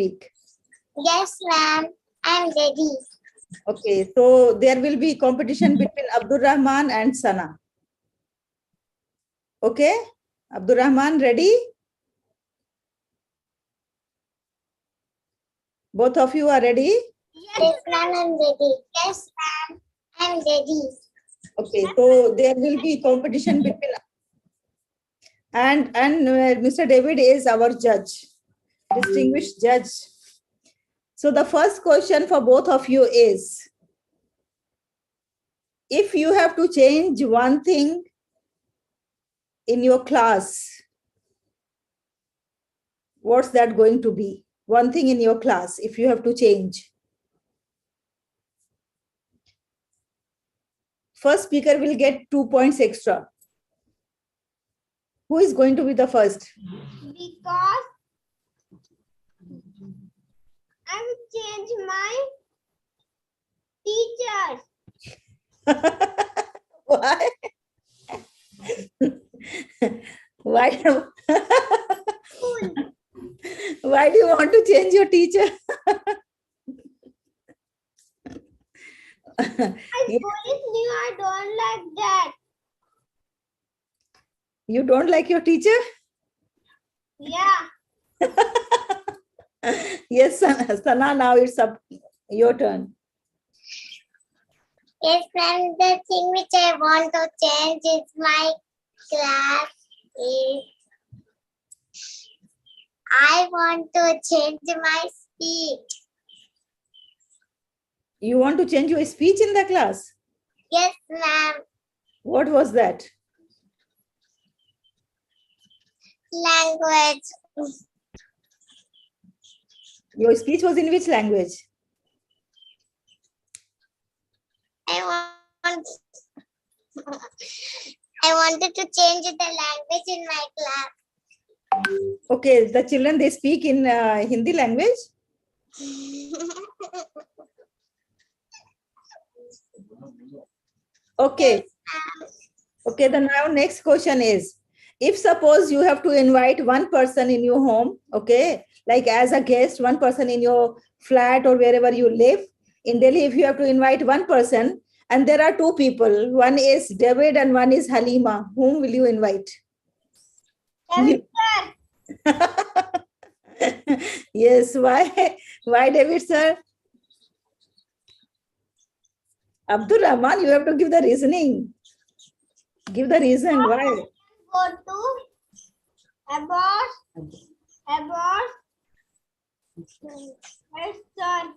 speak? Yes, ma'am. I'm ready. Okay, so there will be competition between Abdul Rahman and Sana. Okay, Abdul Rahman, ready? Both of you are ready? Yes, ma'am. I'm ready. Yes, ma'am. I'm ready. Okay, so there will be competition between and Mr. David is our judge, distinguished judge. So the first question for both of you is, if you have to change one thing in your class, what's that going to be? One thing in your class, if you have to change. First speaker will get 2 points extra. Who is going to be the first? Because I will change my teachers. Why? Why? Why do you want to change your teacher? I always knew I don't like that. You don't like your teacher? Yeah. Yes, Sana, now it's up your turn. Yes, ma'am. The thing which I want to change is my class. I want to change my speech. You want to change your speech in the class? Yes, ma'am. What was that? Language. Your speech was in which language? I wanted to change the language in my class. Okay, the children, they speak in Hindi language? Okay. Okay, the now next question is, if suppose you have to invite one person in your home, okay, like as a guest, one person in your flat or wherever you live, in Delhi, if you have to invite one person and there are two people, one is David and one is Halima, whom will you invite? David, Yes, why? Why David, sir? Abdul Rahman, you have to give the reasoning. Give the reason why. Go to about Western.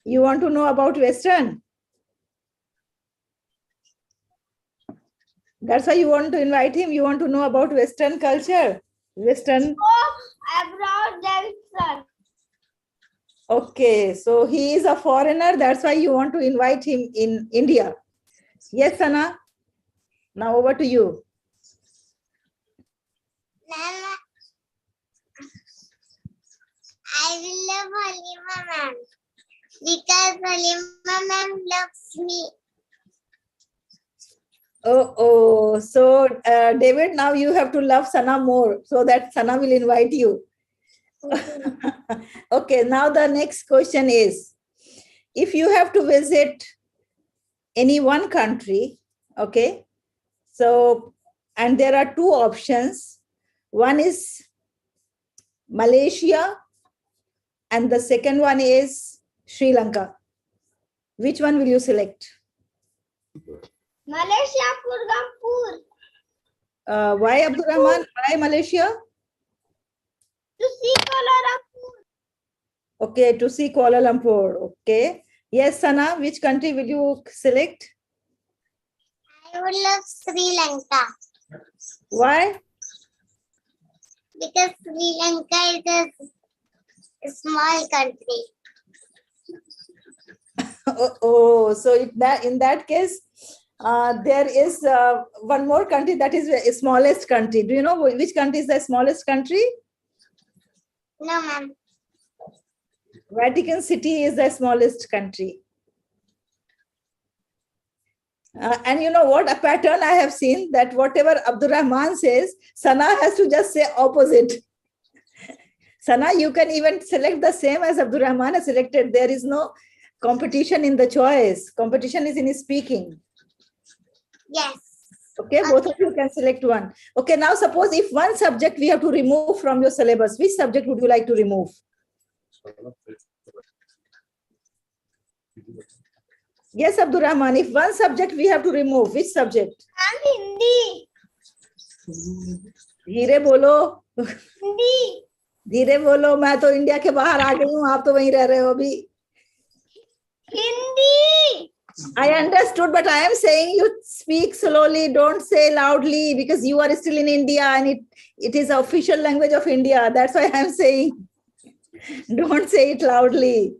You want to know about Western? That's why you want to invite him. You want to know about Western culture. Western. Abroad Western. Okay, so he is a foreigner. That's why you want to invite him in India. Yes, Sana. Now over to you. Ma'am, I will love Halima ma'am because Halima ma'am loves me. Oh, so David, now you have to love Sana more so that Sana will invite you. Okay, now the next question is, if you have to visit any one country, okay, so, and there are two options. One is Malaysia and the second one is Sri Lanka. Which one will you select? Malaysia, Purgampur. Why Abdul Rahman? Why Malaysia? To see Kuala Lumpur. Okay, to see Kuala Lumpur. Okay. Yes, Sana, which country will you select? I would love Sri Lanka. Why? Because Sri Lanka is a small country. So in that case, there is one more country that is the smallest country. Do you know which country is the smallest country? No, ma'am. Vatican City is the smallest country. And you know what? A pattern I have seen that whatever Abdul Rahman says, Sana has to just say opposite. Sana, you can even select the same as Abdul Rahman has selected. There is no competition in the choice. Competition is in speaking. Yes. Okay, both of you can select one. Okay, now suppose if one subject we have to remove from your syllabus, which subject would you like to remove? Yes, Abdul Rahman, if one subject we have to remove, which subject? Hindi. धीरे बोलो. Hindi. धीरे बोलो. मैं तो India के बाहर आ गई हूँ, आप तो वहीं रह रहे हो अभी. Hindi. I understood, but I am saying you speak slowly, don't say loudly, because you are still in India and it is the official language of India. That's why I am saying don't say it loudly.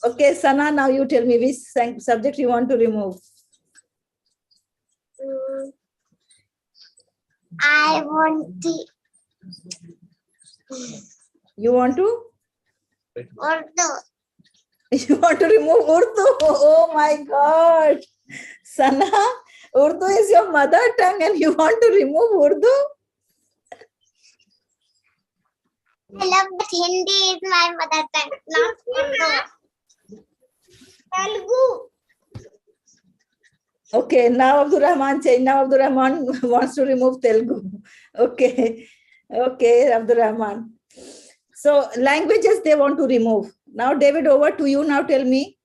Okay, Sana, now you tell me which subject you want to remove. I want to. You want to? Urdu. You want to remove Urdu? Oh my God. Sana, Urdu is your mother tongue and you want to remove Urdu? I love that Hindi is my mother tongue, not Urdu. Telugu. Okay, now Abdul Rahman changed. Now Abdul Rahman wants to remove Telugu. Okay, okay, Abdul Rahman. So languages they want to remove. Now, David, over to you. Now tell me,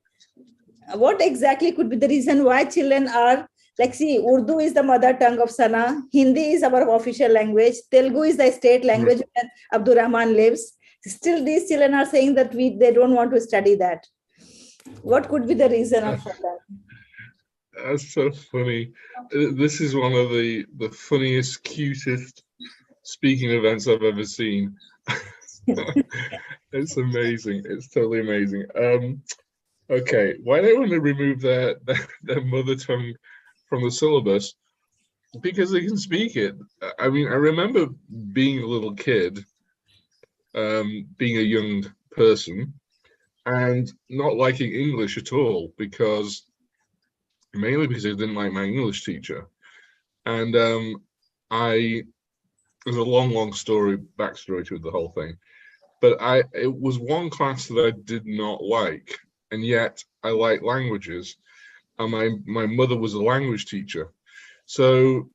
what exactly could be the reason why children are, like, see, Urdu is the mother tongue of Sana, Hindi is our official language, Telugu is the state language where Abdul Rahman lives. Still, these children are saying that they don't want to study that. What could be the reason of that? That's so funny. This is one of the funniest, cutest speaking events I've ever seen. It's amazing. It's totally amazing. Okay, why don't we remove their mother tongue from the syllabus? Because they can speak it. I mean, I remember being a little kid, being a young person, and not liking English at all, mainly because I didn't like my English teacher. And there's a long backstory to the whole thing. But it was one class that I did not like, and yet I like languages. And my mother was a language teacher. So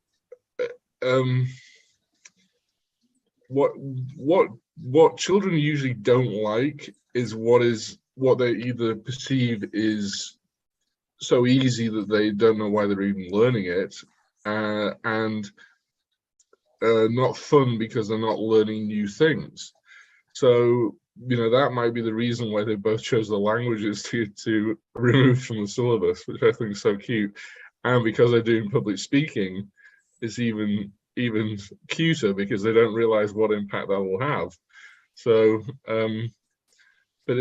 what children usually don't like is what they either perceive is so easy that they don't know why they're even learning it, and not fun because they're not learning new things. So, that might be the reason why they both chose the languages to remove from the syllabus, which I think is so cute. And because they're doing public speaking, it's even cuter because they don't realize what impact that will have. So, but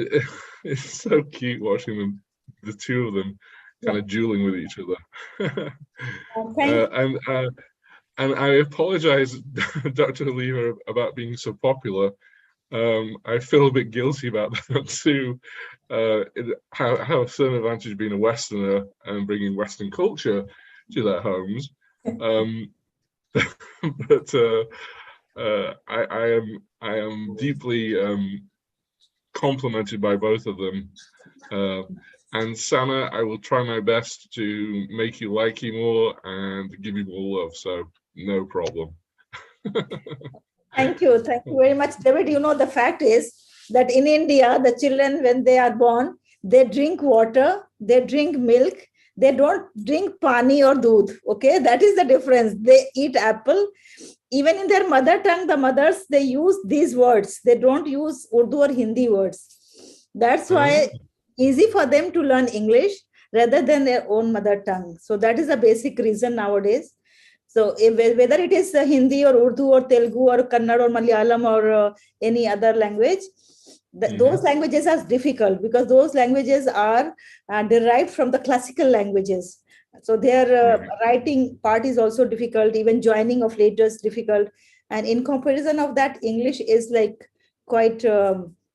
it's so cute watching the two of them kind of dueling with each other. And I apologize, Dr. Halima, about being so popular. I feel a bit guilty about that too. Have a certain advantage being a Westerner and bringing Western culture to their homes. But I am deeply complimented by both of them. And Sana, I will try my best to make you like you more and give you more love. So no problem. Thank you very much, David. The fact is that in India, the children, when they are born, they drink water, they drink milk, they don't drink pani or doodh. Okay, that is the difference. They eat apple. Even in their mother tongue, the mothers, they use these words. They don't use Urdu or Hindi words. That's why easy for them to learn English rather than their own mother tongue. So that is the basic reason nowadays. So whether it is Hindi or Urdu or Telugu or Kannada or Malayalam or any other language, those languages are difficult because those languages are derived from the classical languages. So their writing part is also difficult. Even joining of letters difficult. And in comparison of that, English is like quite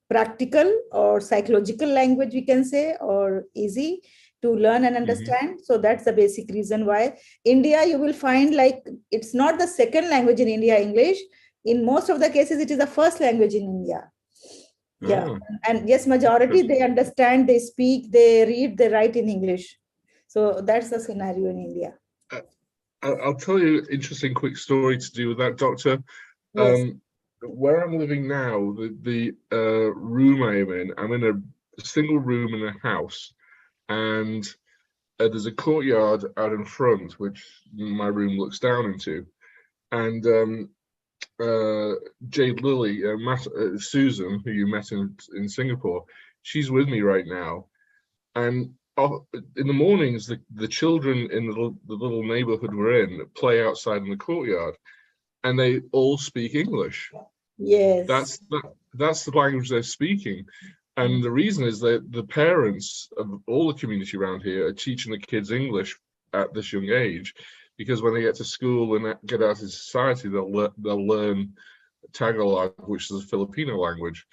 practical or psychological language, we can say, or easy to learn and understand. So that's the basic reason why India, you will find like it's not the second language in India, English, In most of the cases, it is the first language in India. Yeah. Oh, And yes, majority, they understand, they speak, they read, they write in English. So that's the scenario in India. I'll tell you an interesting quick story to do with that, Doctor. Yes. Where I'm living now, the room I'm in a single room in a house, and there's a courtyard out in front, which my room looks down into. And Jade Lily, Susan, who you met in Singapore, she's with me right now. And in the mornings, the children in the little neighborhood we're in play outside in the courtyard, and they all speak English. Yes. That's the language they're speaking. And the reason is that the parents of all the community around here are teaching the kids English at this young age, because when they get to school and get out into society, they'll learn Tagalog, which is a Filipino language.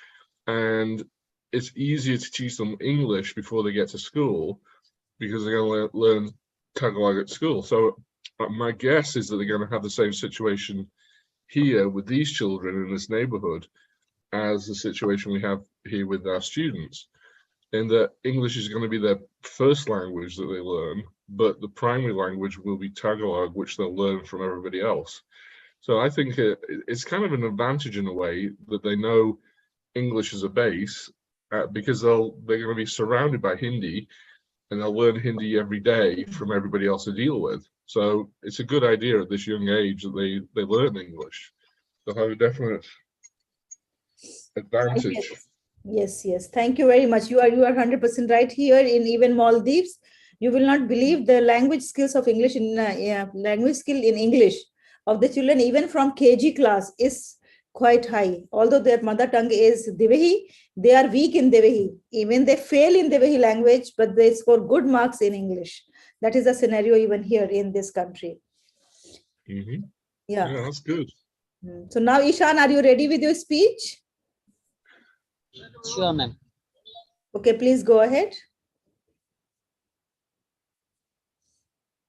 And it's easier to teach them English before they get to school, because they're going to learn Tagalog at school. So my guess is that they're going to have the same situation here with these children in this neighborhood as the situation we have here with our students, in that English is going to be their first language that they learn, but the primary language will be Tagalog, which they'll learn from everybody else. So I think it's kind of an advantage in a way that they know English as a base, because they're going to be surrounded by Hindi, and they'll learn Hindi every day from everybody else to deal with. So it's a good idea at this young age that they learn English. They'll have a definite advantage. Yes, yes. Thank you very much. You are 100% right. Here in even Maldives, you will not believe the language skills of English language skill in English of the children, even from KG class, is quite high. Although their mother tongue is Devehi, they are weak in Devehi. Even they fail in Devehi language, but they score good marks in English. That is the scenario even here in this country. Mm-hmm. Yeah, that's good. So now, Ishan, are you ready with your speech? Sure, ma'am. Okay, please go ahead.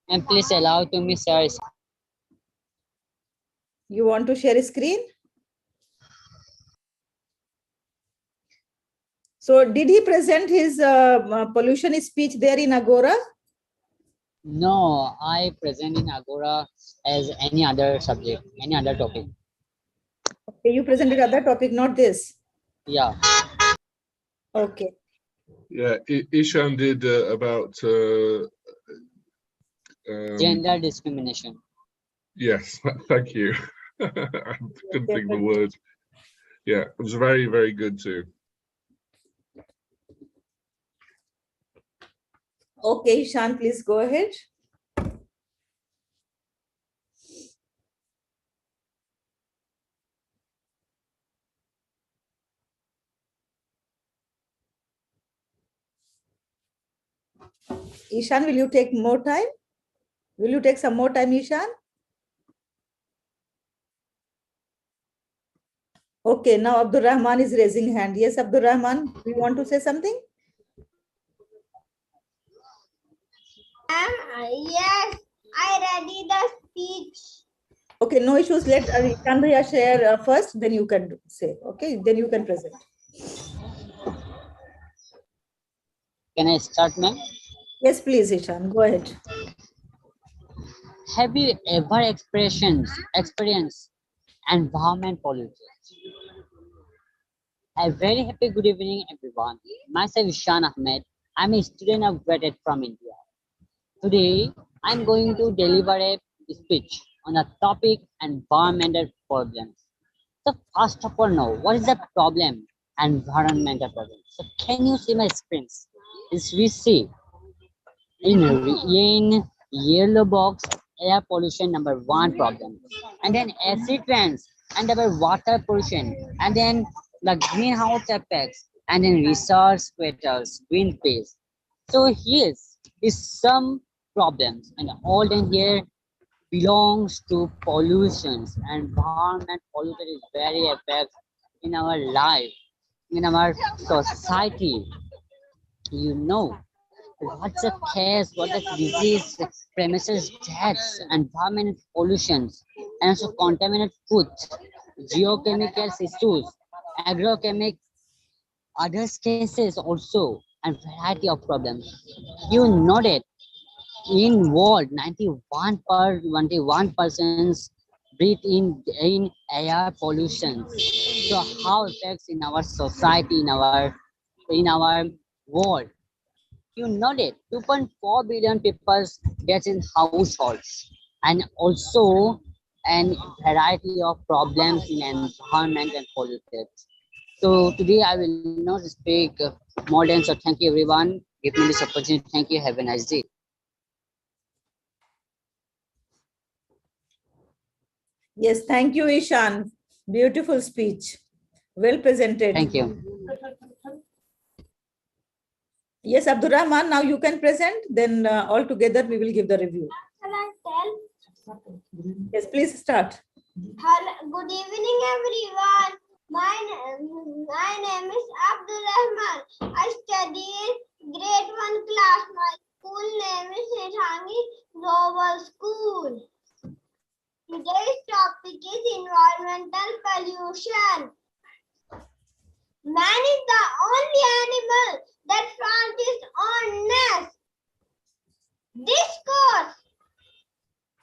And please allow to me share. You want to share a screen? So did he present his pollution speech there in Agora? No, I present in Agora as any other subject, any other topic. Okay, you presented other topic, not this. Yeah. Okay. Yeah, Ishan did about Gender discrimination. Yes, thank you. I couldn't think of the word. Yeah, it was very, very good too. Okay, Ishan, please go ahead. Ishan, will you take more time? Will you take some more time, Ishan? Okay, now Abdul Rahman is raising hand. Yes, Abdul Rahman, do you want to say something? Yes, I ready the speech. Okay, no issues. Let Ishan Bhaiya share first, then you can say. Okay, then you can present. Can I start, ma'am? Yes, please, Ishan, go ahead. Have you ever experienced environment pollution? A very happy good evening, everyone. Myself Ishan Ahmed. I'm a student of graduate from India. Today, I'm going to deliver a speech on the topic environmental problems. So first of all, know what is the problem? Environmental problems. So can you see my screens? As we see in yellow box, air pollution number 1 problem, and then acid rains, and then water pollution, and then the greenhouse effects, and then research sweaters, green phase. So here is some problems, and all in here belongs to pollutions. Environment pollution is very effective in our life, in our society. You know, what's the case, what the disease, premises deaths, environment pollutions, and also contaminated food. geochemical issues, agrochemic, other cases also, and variety of problems. You noted in world 91% breathe in air pollution. So how affects in our society, in our world? You noted 2.4 billion people get in households, and also an variety of problems in environment and polluted. So today I will not speak more than, so thank you everyone. Give me this opportunity. Thank you. Have a nice day. Yes, thank you, Ishan. Beautiful speech. Well presented. Thank you. Yes, Abdurrahman, now you can present. Then all together we will give the review. Can I tell? Yes, please start. Good evening, everyone. My name is Abdul Rahman. I study in grade 1 class. My school name is Shethangi Global School. Today's topic is environmental pollution. Man is the only animal that found its own nest. This course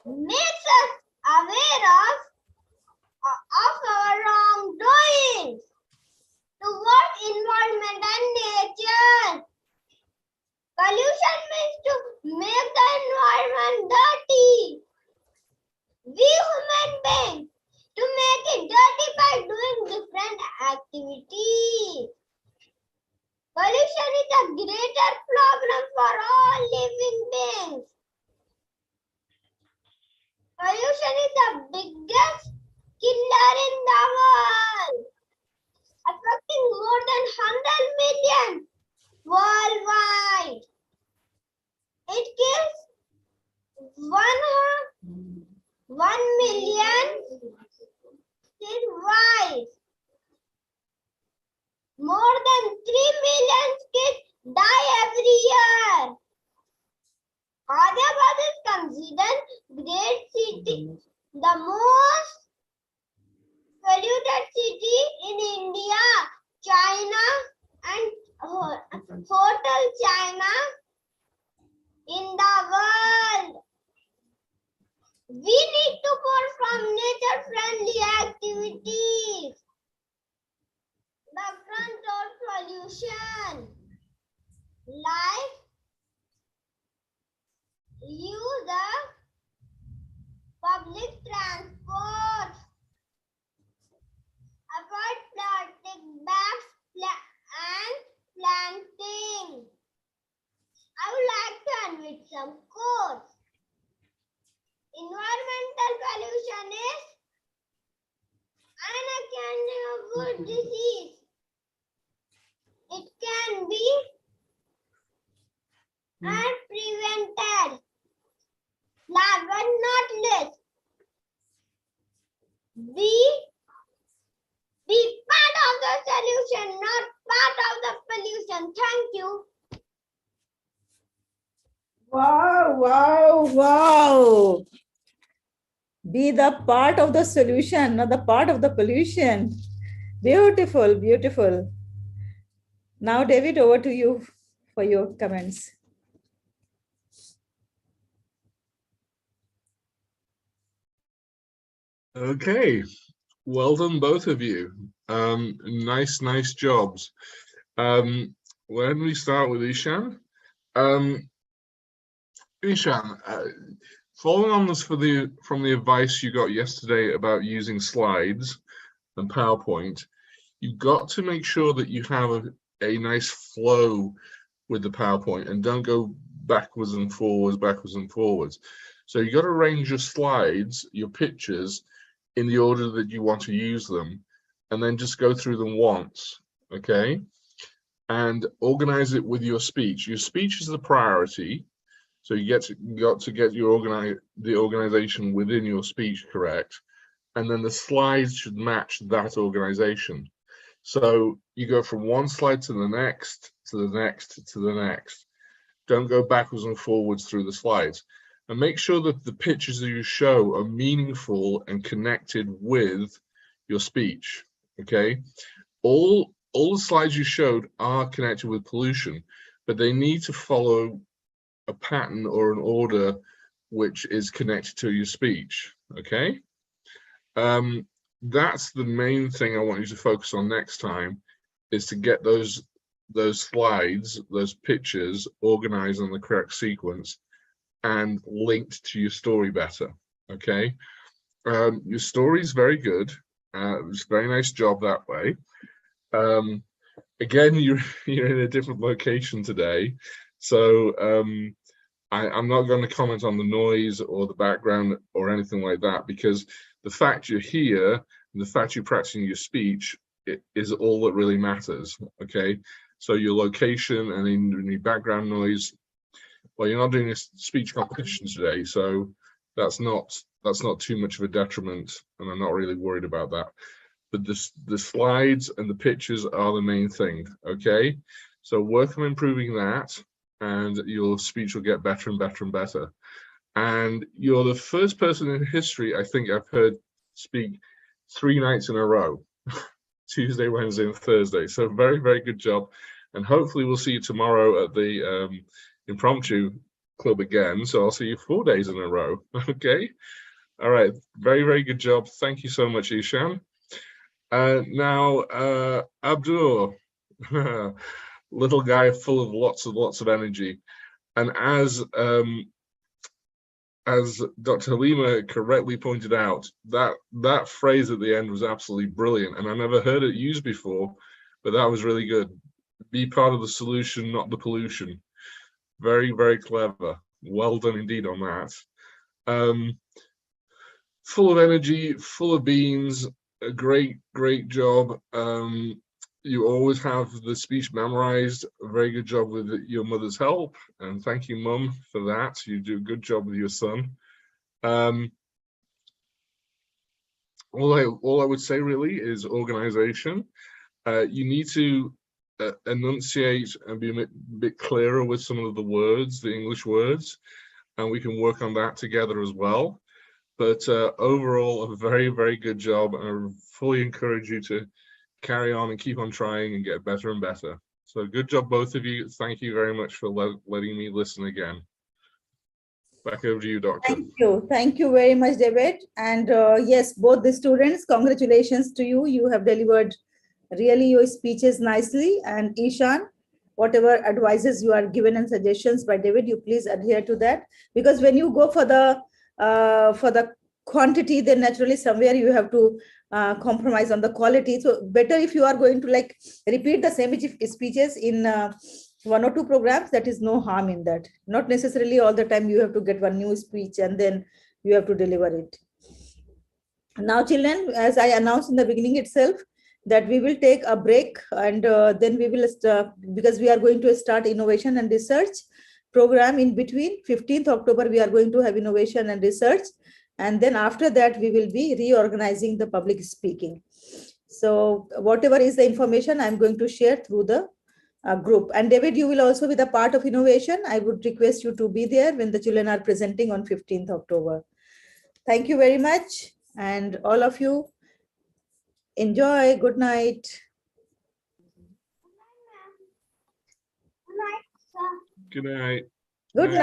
makes us aware of our wrongdoings towards environment and nature. Pollution means to make the environment dirty. We human beings to make it dirty by doing different activities. Pollution is a greater problem for all living beings. Pollution is the biggest killer in the world, affecting more than 100 million worldwide. It kills 1 million wives. More than 3 million kids die every year. Hyderabad is considered great city, the most polluted city in India, China, and Hotel China in the world. We need to perform nature-friendly activities. The front door pollution, like use the public transport, avoid plastic bags and planting. I would like to invite some quotes. Environmental pollution is an good disease. It can be and prevented. Last but not least, be part of the solution, not part of the pollution. Thank you. Wow, wow, wow. Be the part of the solution, not the part of the pollution. Beautiful, beautiful. Now, David, over to you for your comments. Okay, well done, both of you. Nice jobs. When we start with Ishan, Ishan, following on this from the advice you got yesterday about using slides and PowerPoint, you've got to make sure that you have a nice flow with the PowerPoint and don't go backwards and forwards. So you got to arrange your slides, your pictures, in the order that you want to use them, and then just go through them once, okay? And organize it with your speech. Your speech is the priority, so you got to get the organization within your speech correct, and then the slides should match that organization. So you go from one slide to the next, to the next, to the next. Don't go backwards and forwards through the slides. And make sure that the pictures that you show are meaningful and connected with your speech. Okay, all the slides you showed are connected with pollution, but they need to follow a pattern or an order which is connected to your speech. Okay, that's the main thing I want you to focus on next time, is to get those slides, those pictures organized on the correct sequence and linked to your story better. Okay, your story is very good. It's a very nice job that way. Again, you're in a different location today, so I'm not going to comment on the noise or the background or anything like that, because the fact you're here and the fact you're practicing your speech is all that really matters. Okay, so your location and any background noise, well, you're not doing a speech competition today, so that's not too much of a detriment, and I'm not really worried about that. But the slides and the pictures are the main thing. Okay, so work on improving that, and your speech will get better and better and better. And you're the first person in history I think I've heard speak 3 nights in a row, Tuesday, Wednesday, and Thursday. So very, very good job. And hopefully we'll see you tomorrow at the impromptu club again. So I'll see you 4 days in a row. Okay. All right. Very, very good job. Thank you so much, Ishan. Now, Abdul, little guy full of lots of energy. And as Dr. Halima correctly pointed out, that phrase at the end was absolutely brilliant, and I never heard it used before, but that was really good. Be part of the solution, not the pollution. Very, very clever. Well done indeed on that. Full of energy, full of beans. A great job. You always have the speech memorized. A very good job with your mother's help, and thank you, Mum, for that. You do a good job with your son. All I would say really is organization. You need to enunciate and be a bit clearer with some of the words, the English words, and we can work on that together as well. But overall, a very, very good job, and I fully encourage you to carry on and keep on trying and get better and better. So good job, both of you. Thank you very much for letting me listen again. Back over to you, Doctor. Thank you very much, David. And yes, both the students, congratulations to you. You have delivered really your speeches nicely. And Ishan, whatever advices you are given and suggestions by David, you please adhere to that, because when you go for the quantity, then naturally somewhere you have to compromise on the quality. So better if you are going to like repeat the same speeches in 1 or 2 programs, that is no harm in that. Not necessarily all the time you have to get one new speech and then you have to deliver it. Now, children, as I announced in the beginning itself, that we will take a break, and then we will because we are going to start innovation and research program in between. 15th October, we are going to have innovation and research. And then after that, we will be reorganizing the public speaking. So whatever is the information, I'm going to share through the group. And David, you will also be the part of innovation. I would request you to be there when the children are presenting on 15th October. Thank you very much. And all of you, enjoy. Good night. Good night. Good night.